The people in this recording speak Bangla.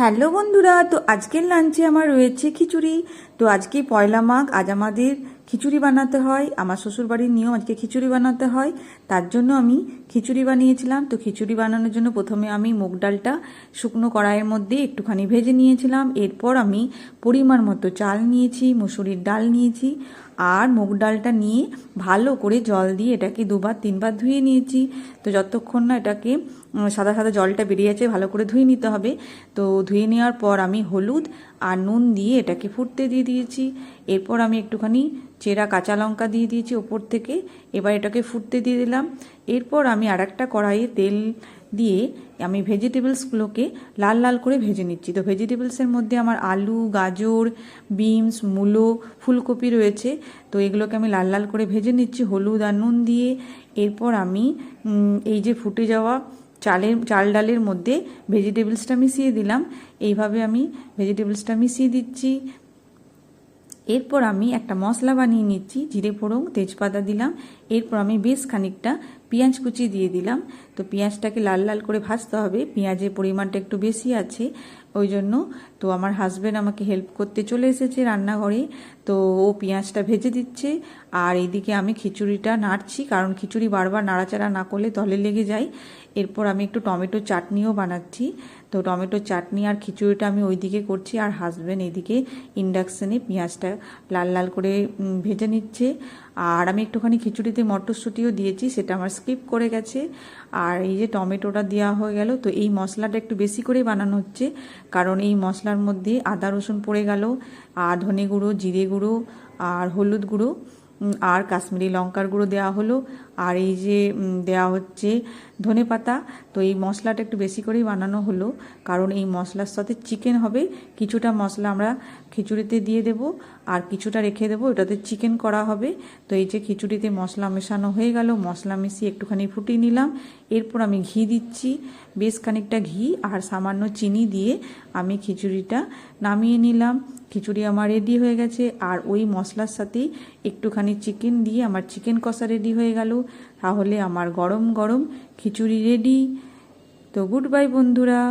হ্যালো বন্ধুরা, তো আজকের লাঞ্চে আমার রয়েছে খিচুড়ি। তো আজকে পয়লা মাঘ, আজ আমাদের খিচুড়ি বানাতে হয়। আমার শ্বশুরবাড়ির নিয়ম আজকে খিচুড়ি বানাতে হয়, তার জন্য আমি খিচুড়ি বানিয়েছিলাম। তো খিচুড়ি বানানোর জন্য প্রথমে আমি মুগ ডালটা শুকনো কড়াইয়ের মধ্যে একটুখানি ভেজে নিয়েছিলাম। এরপর আমি পরিমাণ মতো চাল নিয়েছি, মুসুরির ডাল নিয়েছি, আর মুগ ডালটা নিয়ে ভালো করে জল দিয়ে এটাকে দুবার তিনবার ধুয়ে নিয়েছি। তো যতক্ষণ না এটাকে সাদা সাদা জলটা বেরিয়ে যাচ্ছে ভালো করে ধুয়ে নিতে হবে। তো ধুয়ে নেওয়ার পর আমি হলুদ আর নুন দিয়ে এটাকে ফুটতে দিয়ে দিয়েছি। এরপর আমি একটুখানি চেরা কাঁচা লঙ্কা দিয়ে দিয়েছি ওপর থেকে। এবার এটাকে ফুটতে দিয়ে দিলাম। এরপর আমি আরেকটা কড়াইয়ে তেল দিয়ে আমি ভেজিটেবলসগুলোকে লাল লাল করে ভেজে নিচ্ছি। তো ভেজিটেবলসের মধ্যে আমার আলু, গাজর, বিনস, মূলো, ফুলকপি রয়েছে। তো এগুলোকে আমি লাল লাল করে ভেজে নিচ্ছি হলুদ আর নুন দিয়ে। এরপর আমি এই যে ফুটে যাওয়া চাল ডালের মধ্যে ভেজিটেবলসটা মিশিয়ে দিলাম। এইভাবে আমি ভেজিটেবলসটা মিশিয়ে দিচ্ছি। এরপর আমি একটা মশলা বানিয়ে নিচ্ছি, জিরে ফোড়ন, তেজপাতা দিলাম। এরপর আমি বেশ খানিকটা পেঁয়াজ কুচি দিয়ে দিলাম। তো পেঁয়াজটাকে লাল লাল করে ভাজতে হবে, পেঁয়াজের পরিমাণটা একটু বেশি আছে ওই জন্য। তো আমার হাজব্যান্ড আমাকে হেল্প করতে চলে এসেছে রান্নাঘরে। তো ও পেঁয়াজটা ভেজে দিচ্ছে, আর এইদিকে আমি খিচুড়িটা নাড়ছি, কারণ খিচুড়ি বারবার নাড়াচাড়া না করলে তলে লেগে যায়। এরপর আমি একটু টমেটো চাটনিও বানাচ্ছি। তো টমেটো চাটনি আর খিচুড়িটা আমি ওইদিকে করছি, আর হাজব্যান্ড এইদিকে ইন্ডাকশানে পেঁয়াজটা লাল লাল করে ভেজে নিচ্ছে। আর আমি একটুখানি খিচুড়িতে মটরশুঁটিও দিয়েছি, সেটা আমার স্কিপ করে গেছে। আর এই যে টমেটোটা দেওয়া হয়ে গেল। তো এই মশলাটা একটু বেশি করে বানানো হচ্ছে, কারণ এই মশলার মধ্যে আদা রসুন পড়ে গেল, আর ধনে গুঁড়ো, জিরে গুঁড়ো, আর হলুদ গুঁড়ো, আর কাশ্মীরি লঙ্কার গুঁড়ো দেওয়া হলো, আর এই যে দেওয়া হচ্ছে ধনে পাতা। তো এই মশলাটা একটু বেশি করেই বানানো হলো, কারণ এই মশলার সাথে চিকেন হবে। কিছুটা মশলা আমরা খিচুড়িতে দিয়ে দেব, আর কিছুটা রেখে দেবো, এটাতে চিকেন করা হবে। তো এই যে খিচুড়িতে মশলা মেশানো হয়ে গেল, মশলা মিশিয়ে একটুখানি ফুটিয়ে নিলাম। এরপর আমি ঘি দিচ্ছি, বেশ খানিকটা ঘি আর সামান্য চিনি দিয়ে আমি খিচুড়িটা নামিয়ে নিলাম। খিচুড়ি আমার রেডি হয়ে গেছে, আর ওই মশলার সাথেই একটুখানি চিকেন দিয়ে আমার চিকেন কষা রেডি হয়ে গেল। তাহলে আমার গরম গরম খিচুড়ি রেডি। তো গুড বাই বন্ধুরা।